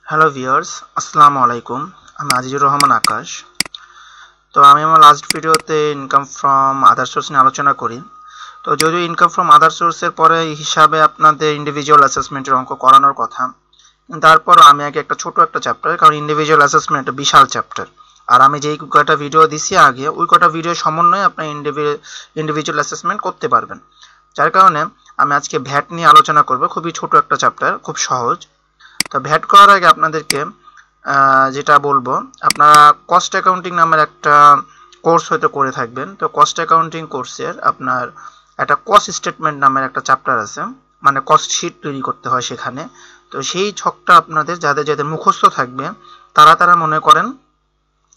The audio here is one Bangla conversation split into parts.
হ্যালো ভিউয়ার্স, আসসালামু আলাইকুম। আমি আজিজুর রহমান আকাশ। তো আমি আমার লাস্ট ভিডিওতে ইনকাম ফ্রম আদার সোর্স নিয়ে আলোচনা করি। তো যদিও ইনকাম ফ্রম আদার সোর্সের পরে হিসাবে আপনাদের ইন্ডিভিজুয়াল অ্যাসেসমেন্টের অঙ্ক করানোর কথা, তারপরও আমি আগে একটা ছোট একটা চ্যাপ্টার, কারণ ইন্ডিভিজুয়াল অ্যাসেসমেন্ট একটা বিশাল চ্যাপ্টার, আর আমি যেই কটা ভিডিও দিছি আগে ওই কটা ভিডিও সমন্বয়ে আপনি ইন্ডিভিজুয়াল অ্যাসেসমেন্ট করতে পারবেন। যার কারণে আমি আজকে ভ্যাট নিয়ে আলোচনা করব। খুবই ছোট একটা চ্যাপ্টার, খুব সহজ। তো ভ্যাট করার আগে আপনাদেরকে যেটা বলবো, আপনারা কস্ট অ্যাকাউন্টিং নামের একটা কোর্স হয়তো করে থাকবেন। তো কস্ট অ্যাকাউন্টিং কোর্সের আপনার একটা কস্ট স্টেটমেন্ট নামের একটা চ্যাপ্টার আছে, মানে কস্ট শিট তৈরি করতে হয় সেখানে। তো সেই ছকটা আপনাদের যাদের যাদের মুখস্থ থাকবে তারা মনে করেন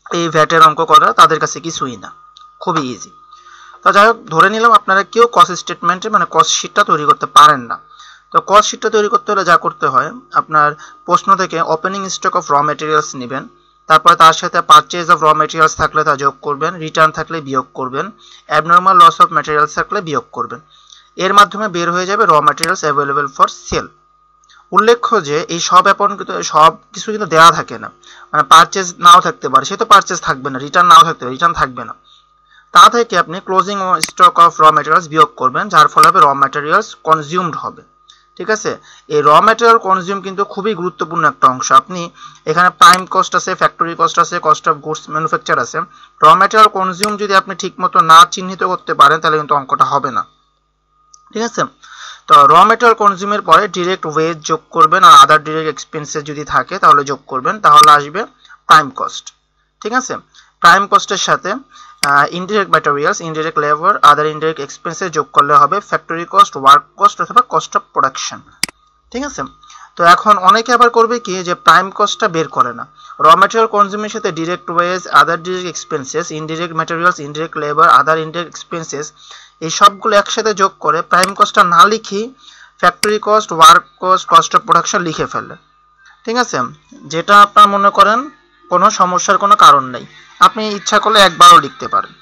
এই ভ্যাটের অঙ্ক করা তাদের কাছে কিছুই না, খুবই ইজি। তো যাই হোক, ধরে নিলাম আপনারা কেউ কস্ট স্টেটমেন্টে মানে কস্ট শিটটা তৈরি করতে পারেন না। তো কস্ট শিটটা তৈরি করতে হলে যা করতে হয়, আপনার প্রশ্ন থেকে opening stock of raw materials নেবেন, তারপরে তার সাথে পারচেজ অফ র মেটেরিয়ালস থাকলে তা যোগ করবেন, রিটার্ন থাকলে বিয়োগ করবেন, অ্যাবনর্মাল লস অফ মেটেরিয়ালস থাকলে বিয়োগ করবেন। এর মাধ্যমে বের হয়ে যাবে raw materials available for sell. উল্লেখ্য যে এই সব কিছু কিন্তু দেওয়া থাকে না, মানে পারচেজ নাও থাকতে পারে, সে তো পারচেজ থাকবে না, রিটার্ন নাও থাকতে পারে, রিটার্ন থাকবে না। তা থেকে আপনি closing stock of raw materials বিয়োগ করবেন, যার ফলে হবে র মেটেরিয়ালস কনজিউমড হবে। ঠিক আছে, এই র মেটেরিয়াল কনজিউম কিন্তু খুবই গুরুত্বপূর্ণ একটা অংশ। আপনি এখানে প্রাইম কস্ট আছে, ফ্যাক্টরি কস্ট আছে, কস্ট অফ গুডস ম্যানুফ্যাকচার আছে। র মেটেরিয়াল কনজিউম যদি আপনি ঠিকমতো না চিহ্নিত করতে পারেন তাহলে কিন্তু অঙ্কটা হবে না। ঠিক আছে, তো র মেটেরিয়াল কনজিউমের পরে ডিরেক্ট ওয়েজ যোগ করবেন, আর আদার ডিরেক্ট এক্সপেন্সেস যদি থাকে তাহলে যোগ করবেন, তাহলে আসবে প্রাইম কস্ট। ঠিক আছে, প্রাইম কস্টের সাথে indirect materials, indirect labour, other indirect expenses যোগ করলে হবে ফ্যাক্টরি কস্ট, ওয়ার্ক কস্ট অথবা কস্ট অফ প্রোডাকশন। ঠিক আছে, তো এখন অনেকে আবার করবে কি, যে প্রাইম কস্টটা বের করে না, র ম্যাটেরিয়াল কনজিউমের সাথে direct wage, other direct expenses, indirect materials, indirect labour, other indirect expenses, এই সবগুলো একসাথে যোগ করে প্রাইম কস্টটা না লিখি factory cost, work cost, cost of production লিখে ফেলে। ঠিক আছে, যেটা আপনার মনে করেন কোনো সমস্যার কোনো কারণ নেই, আপনি ইচ্ছা করলে একবারও লিখতে পারেন।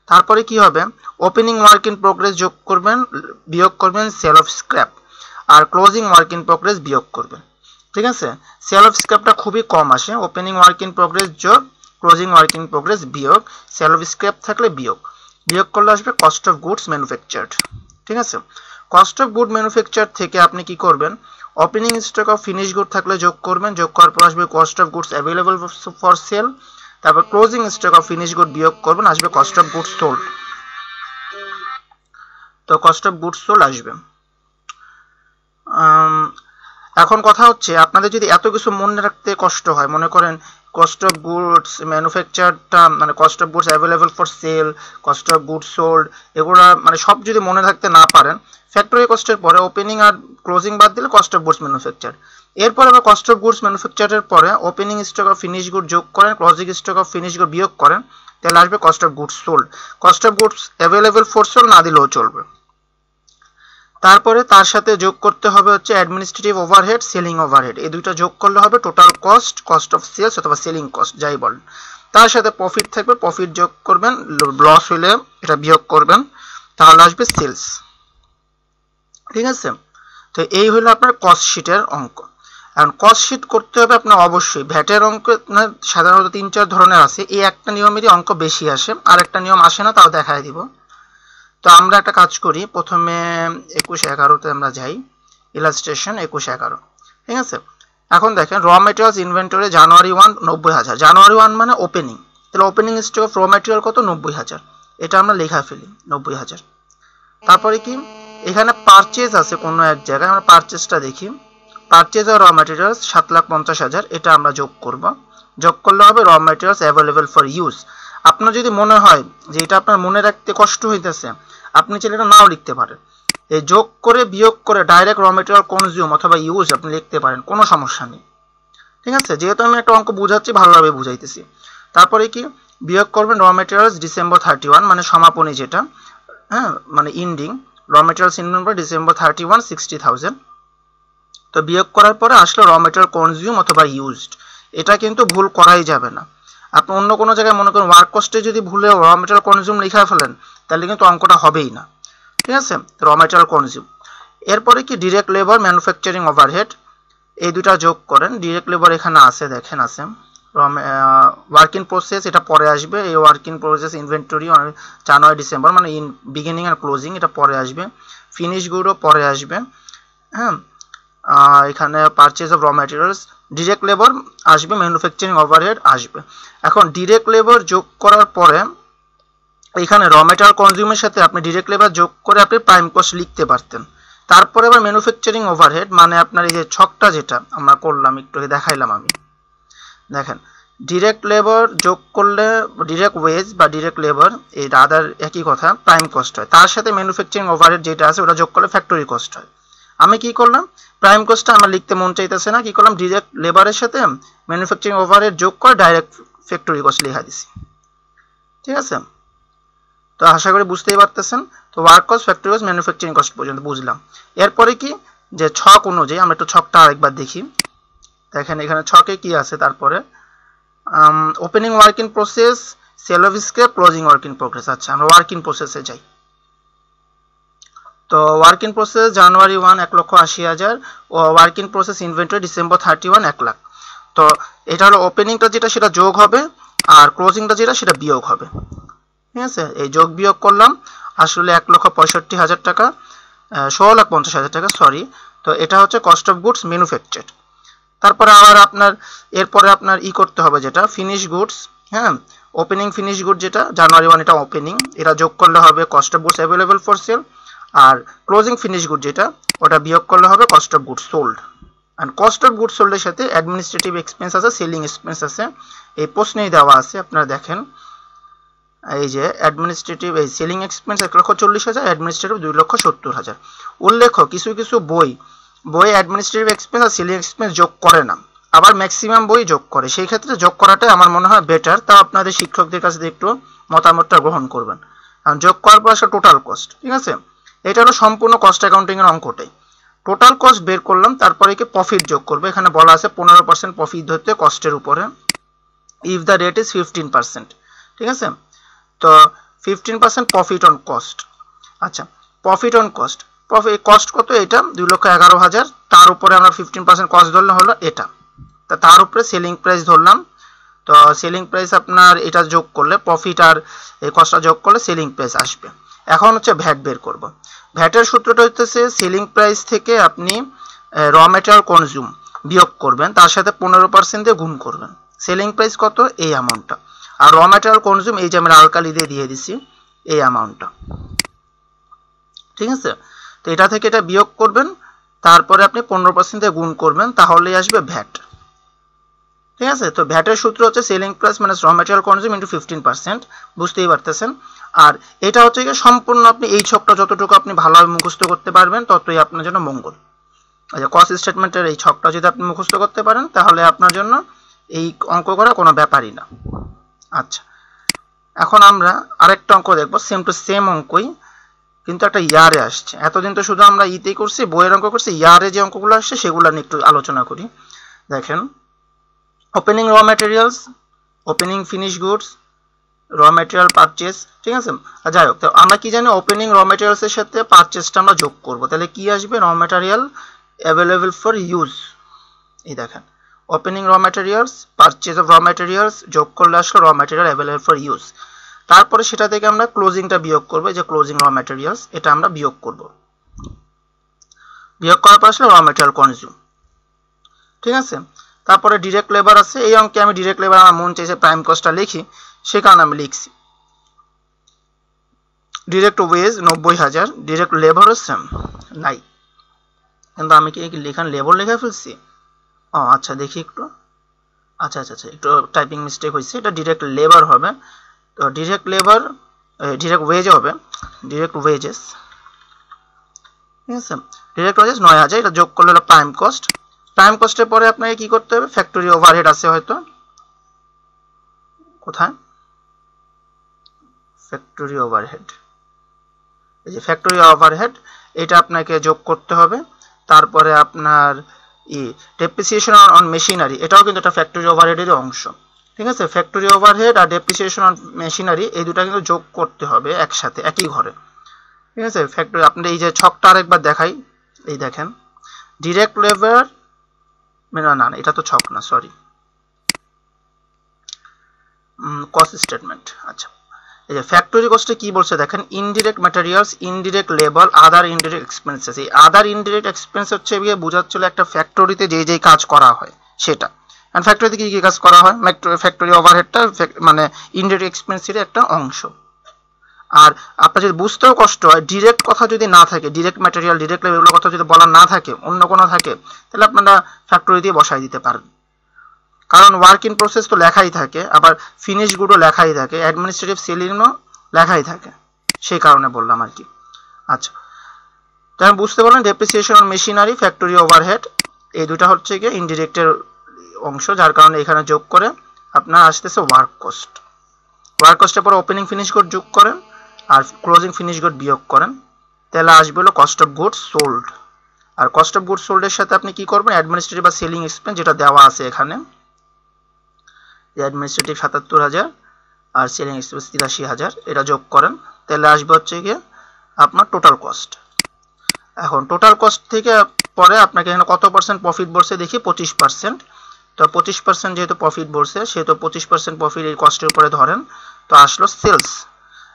তারপরে কি হবে, ওপেনিং ওয়ার্ক ইন প্রোগ্রেস যোগ করবেন, বিয়োগ করবেন সেল অফ স্ক্র্যাপ, আর ক্লোজিং ওয়ার্ক ইন প্রোগ্রেস বিয়োগ করবেন। ঠিক আছে, সেল অফ স্ক্র্যাপটা খুবই কম আসে, ওপেনিং ওয়ার্ক ইন প্রোগ্রেস যোগ, ক্লোজিং ওয়ার্ক ইন প্রোগ্রেস বিয়োগ, সেল অফ স্ক্র্যাপ থাকলে বিয়োগ করলে আসবে কস্ট অফ গুডস ম্যানুফ্যাকচার্ড। ঠিক আছে, কস্ট অফ গুড ম্যানুফ্যাকচার থেকে আপনি কি করবেন, opening stock of finish good থাকলে যোগ করবেন, যোগ করার পর আসবে cost of goods available for sale, তারপর closing stock of finish good বিয়োগ করবেন, আসবে কস্ট অফ গুডস সোল্ড। তো কস্ট অফ গুডস সোল্ড আসবে। এখন কথা হচ্ছে, আপনাদের যদি এত কিছু মনে রাখতে কষ্ট হয়, মনে করেন কস্ট অফ গুডস ম্যানুফ্যাকচারটা মানে cost of goods available for sell, cost of goods sold, এগুলো মানে সব যদি মনে রাখতে না পারেন, ফ্যাক্টরি কস্টের পরে ওপেনিং আর ক্লোজিং বাদ দিলে কস্ট অফ গুডস ম্যানুফ্যাকচার, এরপরে আবার কস্ট অফ গুডস ম্যানুফ্যাকচারের পরে opening stock of finish good যোগ করেন, closing stock of finish good বিয়োগ করেন, তাহলে আসবে cost of goods sold. Cost of goods available for sold না দিলেও চলবে। তারপরে তার সাথে যোগ করতে হবে হচ্ছে অ্যাডমিনিস্ট্রেটিভ ওভারহেড, সেলিং ওভারহেড, এই দুইটা যোগ করলে হবে total cost, cost of sales অথবা সেলিং কস্ট যাই বলেন। তার সাথে প্রফিট থাকবে, প্রফিট যোগ করবেন, লস হইলে এটা বিয়োগ করবেন, তাহলে আসবে সেলস। ঠিক আছে, তো এই হলো আপনার কস্ট শিটের অঙ্ক। এখন কস্ট শিট করতে হবে আপনার অবশ্যই ভ্যাটের অঙ্ক সাধারণত 3-4 ধরনের আছে, এই একটা নিয়মেরই অঙ্ক বেশি আসে, আর একটা নিয়ম আসে না, তাও দেখায় দিব। তো আমরা একটা কাজ করি, প্রথমে 21-11-তে আমরা যাই, ইলাস্ট্রেশন 21-11। ঠিক আছে, এখন দেখেন র মেটেরিয়ালস ইনভেন্টরি জানুয়ারি 1 90,000, জানুয়ারি 1 মানে ওপেনিং, তাহলে ওপেনিং স্টক অফ র মেটেরিয়াল কত 90,000, এটা আমরা লেখা ফেলি 90,000। তারপরে কি, এখানে পারচেজ আছে কোনো এক জায়গায়, আমরা পারচেজটা দেখি, পারচেজ অফ র মেটেরিয়ালস 7,50,000, এটা আমরা যোগ করব, যোগ করলে হবে raw materials available for use. আপনার যদি মনে হয় যে এটা আপনার মনে রাখতে কষ্ট হইতেছে, আপনি চাইলে এটা নাও লিখতে পারেন, এই যোগ করে বিয়োগ করে ডাইরেক্ট র মেটেরিয়াল কনজিউম অথবা ইউজ আপনি লিখতে পারেন, কোনো সমস্যা নেই। ঠিক আছে, যেহেতু আমি একটা অঙ্ক বুঝাচ্ছি ভালোভাবে বুঝাইতেছি। তারপরে কি, বিয়োগ করবেন র মেটেরিয়ালস ডিসেম্বর 31 মানে সমাপনী যেটা, হ্যাঁ মানে ending, raw materials inventory December 31 60,000। তো বিয়োগ করার পরে আসলে র মেটেরিয়াল কনজিউম অথবা ইউজড, এটা কিন্তু ভুল করাই যাবে না। আপনি অন্য কোনো জায়গায় মনে করেন ওয়ার্ক কস্টে যদি ভুলে র মেটেরিয়াল কনজিউম লিখা ফেলেন তাহলে কিন্তু অঙ্কটা হবেই না। ঠিক আছে, র মেটেরিয়াল কনজিউম। এরপরে কি, ডিরেক্ট লেবার ম্যানুফ্যাকচারিং ওভারহেড, এই দুটা যোগ করেন। ডিরেক্ট লেবার এখানে আছে, দেখেন আছে। ওয়ার্ক ইন প্রসেস এটা পরে আসবে, এই work in process inventory January December মানে ইন বিগিনিং আর ক্লোজিং এটা পরে আসবে। ফিনিশ গুডও পরে আসবে। হ্যাঁ, এখানে purchase of raw materials, direct labour আসবে, ম্যানুফ্যাকচারিং ওভারহেড আসবে। এখন ডিরেক্ট লেবার যোগ করার পরে এখানে র ম্যাটেরিয়াল কনজিউমের সাথে আপনি ডিরেক্ট লেবার যোগ করে আপনি প্রাইম কস্ট লিখতে পারতেন। তারপরে আবার ম্যানুফ্যাকচারিং ওভারহেড মানে আপনার এই যে ছকটা যেটা আমরা করলাম একটু দেখাইলাম আমি, দেখেন ডিরেক্ট লেবার যোগ করলে ডিরেক্ট ওয়েজ বা ডিরেক্ট লেবার এই আদার একই কথা প্রাইম কস্ট হয়, তার সাথে ম্যানুফ্যাকচারিং ওভারহেড যেটা আছে ওটা যোগ করলে ফ্যাক্টরি কস্ট হয়। আমি কি করলাম, প্রাইম কস্টটা আমার লিখতে মন চাইতেছে না, কি করলাম ডিরেক্ট লেবারের সাথে ম্যানুফ্যাকচারিং ওভারহেড যোগ করে ডাইরেক্ট ফ্যাক্টরি কস্ট লিখা দিছি। ঠিক আছে, তো আশা করি বুঝতেই পারতেছেন। তো work cost, factory cost, manufacturing cost পর্যন্ত বুঝলাম। এরপরে কি যে ছক অনুযায়ী আমরা একটু ছকটা আরেকবার দেখি। দেখেন এখানে ছকে কি আছে, তারপরে opening work in process, sale of scrap, closing work in progress. আচ্ছা আমরা ওয়ার্ক ইন প্রসেসে যাই। তো ওয়ার্ক ইন প্রসেস জানুয়ারি 1 1,80,000, ও work in process inventory December 31 1 lakh. তো এটা হলো ওপেনিংটা যেটা সেটা যোগ হবে, আর ক্লোজিংটা যেটা সেটা বিয়োগ হবে। ঠিক আছে, এই যোগ বিয়োগ করলাম, আসলে 1,65,000 টাকা, 16,50,000 টাকা সরি। তো এটা হচ্ছে কস্ট অফ গুডস ম্যানুফ্যাকচার্ড। তারপরে আবার আপনার এরপরে আপনার করতে হবে যেটা ফিনিশ গুডস। হ্যাঁ, ওপেনিং ফিনিশ গুড যেটা জানুয়ারি 1 এটা ওপেনিং, এটা যোগ করলে হবে cost of goods available for sale. আর ক্লোজিং ফিনিশ গুড যেটা ওটা বিয়োগ করলে হবে কস্ট অফ গুডস সোল্ড। আর কস্ট অফ গুডস সোল্ডের সাথে অ্যাডমিনিস্ট্রেটিভ এক্সপেন্স আছে, সেলিং এক্সপেন্স আছে, এই প্রশ্নেই দেওয়া আছে। আপনারা দেখেন এই যে অ্যাডমিনিস্ট্রেটিভ এই সেলিং এক্সপেন্স 1,40,000, অ্যাডমিনিস্ট্রেটিভ 2,70,000। উল্লেখ্য কিছু কিছু বই অ্যাডমিনিস্ট্রেটিভ এক্সপেন্স আর সেলিং এক্সপেন্স যোগ করে না, আবার ম্যাক্সিমাম বই যোগ করে। সেই ক্ষেত্রে যোগ করাটাই আমার মনে হয় বেটার, তাও আপনাদের শিক্ষকদের কাছে একটু মতামতটা গ্রহণ করবেন। কারণ যোগ করার পর আসলে টোটাল কস্ট। ঠিক আছে, এটা হলো সম্পূর্ণ কস্ট অ্যাকাউন্টিং এর অঙ্কটাই। টোটাল কস্ট বের করলাম, তারপরে কি প্রফিট যোগ করবে। এখানে বলা আছে 15% প্রফিট ধরতে কস্টের উপরে, ইফ দ্য রেট ইজ 15%। ঠিক আছে, তো 15% প্রফিট অন কস্ট। আচ্ছা, profit on cost, profit cost কত, এটা 2,11,000, তার উপরে আমরা 15% কস্ট ধরলে হলো এটা, তার উপরে সেলিং প্রাইস ধরলাম। তো সেলিং প্রাইস আপনার এটা যোগ করলে প্রফিট আর এই কস্টটা যোগ করলে সেলিং প্রাইস আসবে। এখন হচ্ছে ভ্যাট বের করব। ভ্যাটের সূত্রটা হচ্ছে সেলিং প্রাইস থেকে আপনি র ম্যাটেরিয়াল কনজিউম বিয়োগ করবেন, তার সাথে 15% দিয়ে গুণ করবেন। সেলিং প্রাইস কত, এই অ্যামাউন্টটা, আর র ম্যাটেরিয়াল কনজিউম এই যে আমি লাল কালি দিয়ে দিছি এই অ্যামাউন্টটা। ঠিক আছে, তো এটা থেকে এটা বিয়োগ করবেন, তারপরে আপনি 15% দিয়ে গুণ করবেন, তাহলেই আসবে ভ্যাট। ঠিক আছে, তো ভ্যাটের সূত্র হচ্ছে selling price minus raw material consume into 15%, বুঝতেই পারতেছেন। আর এটা হচ্ছে কি সম্পূর্ণ আপনি এই ছকটা যতটুকু আপনি ভালোভাবে মুখস্থ করতে পারবেন ততই আপনার জন্য মঙ্গল। আচ্ছা, কস্ট স্টেটমেন্টের এই ছকটা যদি আপনি মুখস্থ করতে পারেন তাহলে আপনার জন্য এই অঙ্ক করা কোনো ব্যাপারই না। আচ্ছা, এখন আমরা আরেকটা অঙ্ক দেখব, সেম টু সেম অঙ্কই, কিন্তু একটা ইয়ারে আসছে। এতদিন তো শুধু আমরা ইতেই করছি, বইয়ের অঙ্ক করছি, ইয়ারে যে অঙ্কগুলো আসছে সেগুলো নিয়ে একটু আলোচনা করি। দেখেন, ওপেনিং র ম্যাটেরিয়ালস, ওপেনিং ফিনিশ গুডস, র ম্যাটেরিয়াল পারচেস। ঠিক আছে, যাই হোক, তো আমরা কি জানি ওপেনিং র ম্যাটেরিয়ালসের সাথে পারচেসটা আমরা যোগ করব, তাহলে কি আসবে, র ম্যাটেরিয়াল অ্যাভেলেবল ফর ইউজ। এই দেখেন, ওপেনিং র materials, purchase of raw materials যোগ করলে আসলো র ম্যাটেরিয়াল অ্যাভেলেবল ফর ইউজ। তারপরে সেটা থেকে আমরা ক্লোজিংটা বিয়োগ করবো, যে ক্লোজিং র ম্যাটেরিয়ালস এটা আমরা বিয়োগ করব। বিয়োগ করার পর আসলে র ম্যাটেরিয়াল কনজিউম। ঠিক আছে, তারপরে ডিরেক্ট লেবার আছে। এই অঙ্কে আমি ডিরেক্ট লেবার আমার মন চাইছে প্রাইম কস্টটা লিখি, সে কারণে আমি লিখছি। ডিরেক্ট ওয়েজ 90,000, ডিরেক্ট লেবার হচ্ছে নাই, কিন্তু আমি কি লেখান লেবার লেখা ফেলছি। ও আচ্ছা, দেখি একটু, আচ্ছা আচ্ছা আচ্ছা, একটু টাইপিং মিস্টেক হয়েছে, এটা ডিরেক্ট লেবার হবে। তো ডিরেক্ট লেবার ডিরেক্ট ওয়েজ হবে, ডিরেক্ট ওয়েজেস। ঠিক আছে, ডিরেক্ট ওয়েজেস 9,000, এটা যোগ করলে হলো প্রাইম কস্ট। প্রাইম কস্টের পরে আপনাকে কি করতে হবে, ফ্যাক্টরি ওভারহেড আছে হয়তো, কোথায় ফ্যাক্টরি ওভারহেড, এই যে ফ্যাক্টরি ওভারহেড, এটা আপনাকে যোগ করতে হবে। তারপরে আপনার ডেপ্রিসিয়েশন অন মেশিনারি, এটাও কিন্তু একটা ফ্যাক্টরি ওভারহেডের অংশ। ঠিক আছে, ফ্যাক্টরি ওভারহেড আর ডেপ্রিসিয়েশন অন মেশিনারি এই দুটা কিন্তু যোগ করতে হবে একসাথে একই ঘরে। ঠিক আছে, ফ্যাক্টরি আপনি এই যে ছকটা আরেকবার দেখাই, এই দেখেন, ডিরেক্ট লেবার না, এটা তো ছক না, সরি, কস্ট স্টেটমেন্ট। আচ্ছা, এই যে ফ্যাক্টরি কস্টে কি বলছে দেখেন, indirect materials, indirect labour, other indirect expenses. এই আদার ইনডিরেক্ট এক্সপেন্স হচ্ছে গিয়ে বোঝাচ্ছিল একটা ফ্যাক্টরিতে যেই কাজ করা হয় সেটা। এন্ড ফ্যাক্টরিতে কি কাজ করা হয়, ফ্যাক্টরি ওভারহেডটা মানে ইনডিরেক্ট এক্সপেন্সের একটা অংশ। আর আপনার যদি বুঝতেও কষ্ট হয়, ডিরেক্ট কথা যদি না থাকে, ডিরেক্ট ম্যাটেরিয়াল, ডিরেক্ট লেবার এগুলো কথা যদি বলা না থাকে, অন্য কোনো থাকে, তাহলে আপনারা ফ্যাক্টরি দিয়ে বসাই দিতে পারেন। কারণ ওয়ার্ক ইন প্রসেস তো লেখাই থাকে, আবার ফিনিশ গুডও লেখাই থাকে, অ্যাডমিনিস্ট্রেটিভ সেলিংও লেখাই থাকে, সেই কারণে বললাম আর কি। আচ্ছা, তাহলে বুঝতে পারলেন depreciation on machinery, factory overhead, এই দুটা হচ্ছে গিয়ে ইনডিরেক্টের অংশ, যার কারণে এখানে যোগ করে আপনার আসতেছে ওয়ার্ক কস্ট। ওয়ার্ক কস্টের পর ওপেনিং ফিনিশ গুড যোগ করেন আর ক্লোজিং ফিনিশ গুড বিয়োগ করেন, তাহলে আসবে হলো কস্ট অফ গুডস সোল্ড। আর কস্ট অফ গুডস সোল্ডের সাথে আপনি কি করবেন, অ্যাডমিনিস্ট্রেটিভ বা সেলিং এক্সপেন্স যেটা দেওয়া আছে এখানে, অ্যাডমিনিস্ট্রেটিভ ৭৭,০০০ আর সেলিং এক্সপেন্স ৮৩,০০০, এটা যোগ করেন, তাহলে আসবে হচ্ছে গিয়ে আপনার টোটাল কস্ট। এখন টোটাল কস্ট থেকে পরে আপনাকে এখানে কত পার্সেন্ট প্রফিট বলছে দেখি, 25%। তো 25% যেহেতু প্রফিট বলছে, সেহেতু 25% প্রফিট এই কস্টের উপরে ধরেন, তো আসলো সেলস।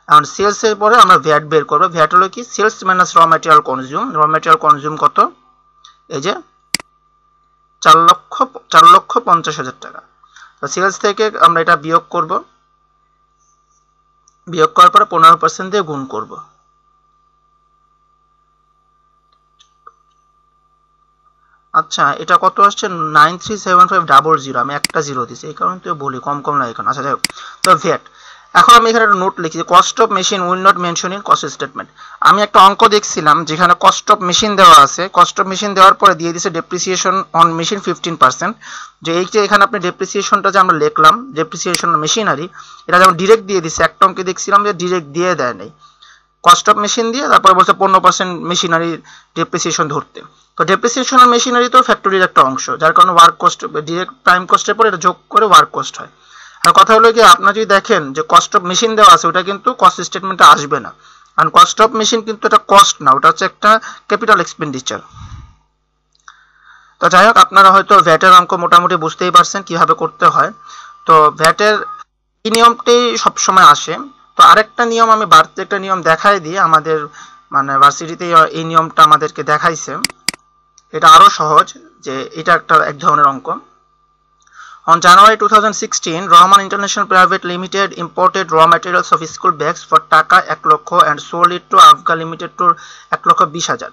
এখন সেলসের পরে আমরা ভ্যাট বের করবো। ভ্যাট হলো কি, sales minus raw material consume. Raw material consume কত, এই যে 4,50,000 টাকা। তো সেলস থেকে আমরা এটা বিয়োগ করব, বিয়োগ করার পরে 15% দিয়ে গুণ করব। আচ্ছা, এটা কত আসছে, 937500। আমি একটা জিরো দিছি, এই কারণে তো বলি কম লাগে এখন। আচ্ছা, যাই হোক, তো ভ্যাট। এখন আমি এখানে একটা নোট লিখি, cost of machine will not mention in cost statement. আমি একটা অঙ্ক দেখছিলাম যেখানে কস্ট অফ মেশিন দেওয়া আছে, কস্ট অফ মেশিন দেওয়ার পরে দিয়ে দিছে ডেপ্রিসিয়েশন অন মেশিন 15%। যে এই যে এখানে আপনি ডেপ্রিসিয়েশনটা যে আমরা লিখলাম, ডেপ্রিসিয়েশন অন মেশিনারি, এটা যেমন ডিরেক্ট দিয়ে দিছে, একটা অঙ্কে দেখছিলাম যে ডিরেক্ট দিয়ে দেয় নাই, কস্ট অফ মেশিন দিয়ে তারপরে বলছে 15% মেশিনারি ডেপ্রিসিয়েশন ধরতে। তো ডেপ্রিসিয়েশন অন মেশিনারি তো ফ্যাক্টরির একটা অংশ, যার কারণে ওয়ার্ক কস্ট, ডিরেক্ট প্রাইম কস্টের পরে এটা যোগ করে ওয়ার্ক কস্ট হয়। আর কথা হলো কি, আপনারা যদি দেখেন যে কস্ট অফ মেশিন দেওয়া আছে, ওটা কিন্তু কস্ট স্টেটমেন্টে আসবে না, কারণ কস্ট অফ মেশিন কিন্তু এটা কস্ট না, ওটা হচ্ছে একটা ক্যাপিটাল এক্সপেন্ডিচার। তো যাই হোক, আপনারা হয়তো ভ্যাটের অঙ্ক মোটামুটি বুঝতেই পারছেন কিভাবে করতে হয়। তো ভ্যাটের এই নিয়মটাই সবসময় আসে। তো আরেকটা নিয়ম আমি বাড়তি একটা নিয়ম দেখাই দিই, আমাদের মানে ভার্সিটিতে এই নিয়মটা আমাদেরকে দেখাইছে, এটা আরো সহজ, যে এটা একটা এক ধরনের অঙ্ক। On January 2016, Rahman International Private Limited imported raw materials of school bags for Taka 1 lakh and sold it to Afghan Limited to 1,20,000.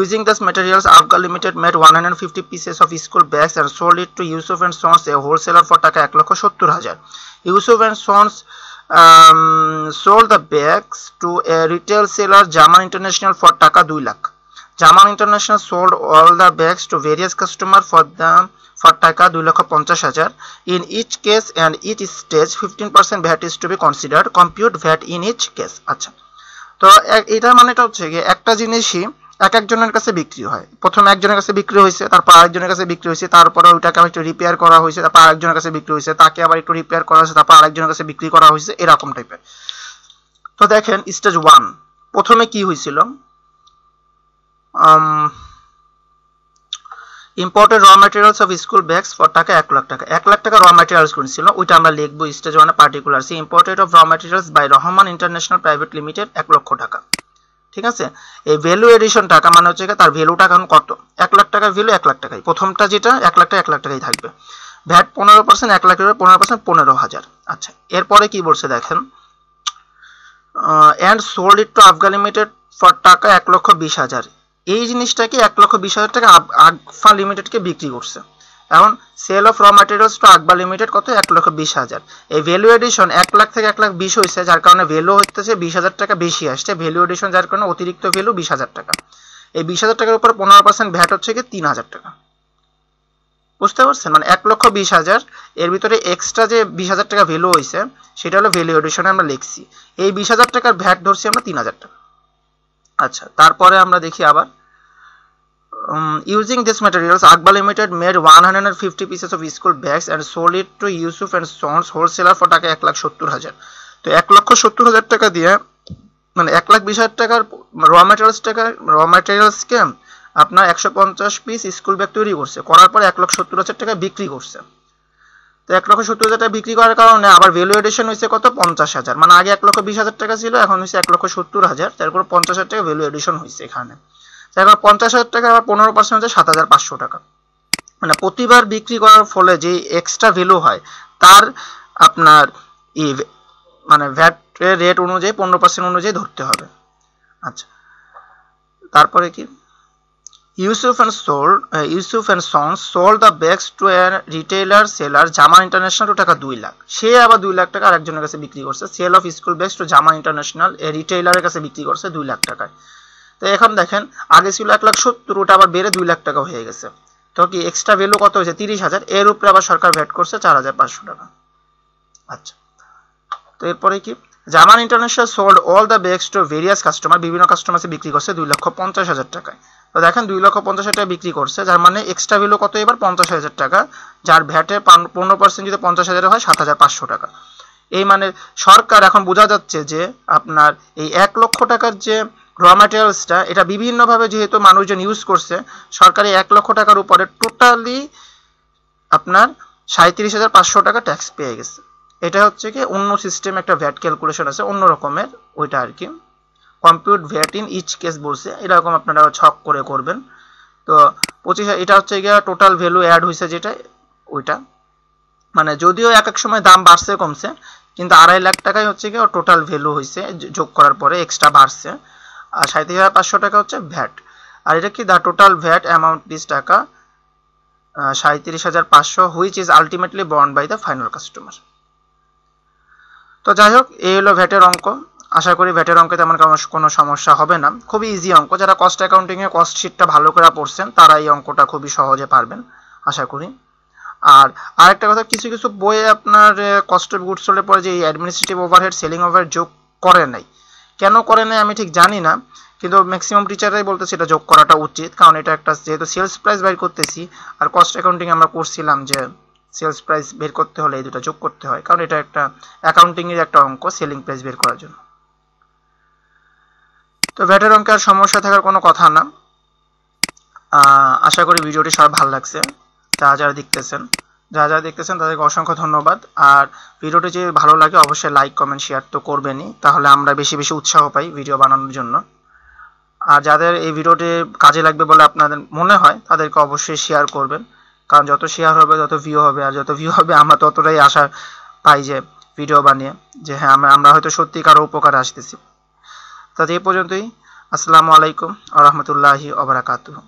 Using these materials, Afghan Limited made 150 pieces of school bags and sold it to Yusuf and Sons, a wholesaler, for Taka 1,70,000. Yusuf and Sons sold the bags to a retail seller, Jaman International, for Taka 2 lakh. Jaman International sold all the bags to various customers for Taka 2,50,000. In each case and each stage 15% VAT is to be considered. Compute VAT in each case. আচ্ছা, তো এটা মানেটা হচ্ছে যে একটা জিনিসই এক একজনের কাছে বিক্রি হয়। প্রথমে একজনের কাছে বিক্রি হয়েছে, তারপর আরেকজনের কাছে বিক্রি হয়েছে, তারপরে ওইটাকে আবার একটু রিপেয়ার করা হয়েছে, তারপর আরেকজনের কাছে বিক্রি হয়েছে, তাকে আবার একটু রিপেয়ার করা হয়েছে, তারপর আরেকজনের কাছে বিক্রি করা হয়েছে, এরকম টাইপের। তো দেখেন স্টেজ 1 প্রথমে কি হয়েছিল, imported raw materials of school bags for Taka 1 lakh টাকা। 1 লাখ টাকা raw materials কিনছিল, ওইটা আমরা লিখবো স্টেজ 1 এ particular, see imported of raw materials by Rahman International Private Limited 1 লক্ষ টাকা। ঠিক আছে, এই ভ্যালু এডিশন টাকা মানে হচ্ছে তার ভ্যালুটা এখন কত, 1 লাখ টাকার ভ্যালু 1 লাখ টাকাই, প্রথমটা যেটা 1 লাখ টাকা 1 লাখ টাকাই থাকবে। ভ্যাট 15%, 1 লাখের 15%, 15,000। আচ্ছা, এরপরে কি বলছে দেখেন, and sold it to Afghan Limited for টাকা 1,20,000। এই জিনিসটাকে 1,20,000 টাকা আগফা লিমিটেডকে বিক্রি করছে। এখন sale of raw materials to আকবা লিমিটেড কত, 1,20,000। এই ভ্যালু এডিশন 1 লাখ থেকে 1,20,000 হয়েছে, যার কারণে ভ্যালু হচ্ছে 20,000 টাকা বেশি আসছে। ভ্যালু এডিশন যার কারণে অতিরিক্ত ভ্যালু 20,000 টাকা। এই 20,000 টাকার উপর 15% ভ্যাট হচ্ছে কি 3,000 টাকা। বুঝতে পারছেন, মানে 1,20,000 এর ভিতরে এক্সট্রা যে 20,000 টাকা ভ্যালু হয়েছে সেটা হলো ভ্যালু এডিশনে আমরা লিখছি। এই 20,000 টাকার ভ্যাট ধরছি আমরা 3,000 টাকা। আচ্ছা, তারপরে আমরা দেখি আবার, using these materials, Akbar Limited made 150 pieces of school bags and sold it to Yusuf and Sons, wholesaler, for টাকা 1,70,000। তো 1,70,000 টাকা দিয়ে মানে 1,20,000 টাকার র ম্যাটেরিয়ালসকে আপনার 150 পিস স্কুল ব্যাগ তৈরি করছে, করার পরে 1,70,000 টাকা বিক্রি করছে। তো 1,70,000 টাকা বিক্রি করার কারণে আবার ভ্যালু এডিশন হয়েছে কত 50,000, মানে আগে 1,20,000 টাকা ছিল, এখন হয়েছে 1,70,000, তারপর 50,000 টাকা ভ্যালু এডিশন হয়েছে এখানে। তারপর 50,000 টাকা আবার 15% হচ্ছে 7,500 টাকা। মানে প্রতিবার বিক্রি করার ফলে যে এক্সট্রা ভ্যালু হয় তার আপনার মানে ভ্যাট রেট অনুযায়ী 15% অনুযায়ী ধরতে হবে। আচ্ছা, তারপরে কি Yusuf and Sons sold the bags to a retailer seller জামা ইন্টারন্যাশনাল তো টাকা 2 লাখ। সে আবার 2 লাখ টাকা আরেকজনের কাছে বিক্রি করছে। Sale of school bags to Jama international a রিটেইলারের কাছে বিক্রি করছে 2 লাখ টাকায়। তো এখন দেখেন আগে ছিল 1,70,000, ওটা আবার বেড়ে 2 লাখ টাকা হয়ে গেছে। তো কি এক্সট্রা ভ্যালু কত হয়েছে 30,000, এর উপরে আবার সরকার ভ্যাট করছে 4,500 টাকা। আচ্ছা, তো এরপরে কি Zaman international sold all the bags to various customer, বিভিন্ন কাস্টমারকে বিক্রি করছে 2,50,000 টাকায়। তো দেখেন 2,50,000 টাকা বিক্রি করছে, যার মানে এক্সট্রা ভ্যালু কত এবার 50,000 টাকা, যার ভ্যাটে 15% যদি 50,000 হয় 7,500 টাকা। এই মানে সরকার এখন বোঝা যাচ্ছে যে আপনার এই 1 লক্ষ টাকার যে র ম্যাটেরিয়ালসটা এটা বিভিন্নভাবে যেহেতু মানুষজন ইউজ করছে, সরকার এই 1 লক্ষ টাকার উপরে টোটালি আপনার 37,500 টাকা ট্যাক্স পেয়ে গেছে। এটা হচ্ছে কি অন্য সিস্টেম একটা ভ্যাট ক্যালকুলেশন আছে অন্য রকমের, ওইটা আর কি compute VAT in each case বলছে, এরকম আপনারা ছক করে করবেন। তো 25, এটা হচ্ছে গিয়ে টোটাল ভ্যালু অ্যাড হয়েছে যেটা ওইটা, মানে যদিও এক এক সময় দাম বাড়ছে কমছে, কিন্তু 2.5 লাখ টাকাই হচ্ছে গিয়ে টোটাল ভ্যালু হয়েছে যোগ করার পরে এক্সট্রা বাড়ছে। আর 37,500 টাকা হচ্ছে ভ্যাট। আর এটা কি the total VAT amount this টাকা 37,500 which is ultimately borne by the final customer. তো যাই হোক, এই হলো ভ্যাটের অঙ্ক। আশা করি ভ্যাটের অঙ্কে তেমন কোনো সমস্যা হবে না, খুবই ইজি অঙ্ক। যারা কস্ট অ্যাকাউন্টিংয়ে কস্ট শিটটা ভালো করে পড়ছেন তারা এই অঙ্কটা খুবই সহজে পারবেন আশা করি। আর আরেকটা কথা, কিছু কিছু বইয়ে আপনার কস্ট অফ গুডস সোল্ডের পরে যে অ্যাডমিনিস্ট্রেটিভ ওভারহেড সেলিং ওভারহেড যোগ করে নাই, কেন করে নাই আমি ঠিক জানি না, কিন্তু ম্যাক্সিমাম টিচাররাই বলতেছে এটা যোগ করাটা উচিত, কারণ এটা একটা যেহেতু সেলস প্রাইস বের করতেছি, আর কস্ট অ্যাকাউন্টিং আমরা পড়ছিলাম যে সেলস প্রাইস বের করতে হলে এই দুটো যোগ করতে হয়, কারণ এটা একটা অ্যাকাউন্টিংয়ের একটা অঙ্ক সেলিং প্রাইস বের করার জন্য। তো ভ্যাটের অঙ্কে আর সমস্যা থাকার কোনো কথা না। আশা করি ভিডিওটি সবার ভালো লাগছে। যারা দেখতেছেন তাদেরকে অসংখ্য ধন্যবাদ। আর ভিডিওটি যদি ভালো লাগে অবশ্যই লাইক কমেন্ট শেয়ার তো করবেনই, তাহলে আমরা বেশি বেশি উৎসাহ পাই ভিডিও বানানোর জন্য। আর যাদের এই ভিডিওটি কাজে লাগবে বলে আপনাদের মনে হয় তাদেরকে অবশ্যই শেয়ার করবেন, কারণ যত শেয়ার হবে তত ভিউ হবে, আর যত ভিউ হবে আমরা ততটাই আশা পাই যে ভিডিও বানিয়ে যে হ্যাঁ আমরা হয়তো সত্যি কারো উপকারে আসতেছি। তাহলে এই পর্যন্তই। আসসালামু আলাইকুম ওয়া রাহমাতুল্লাহি ওয়া বারাকাতুহু।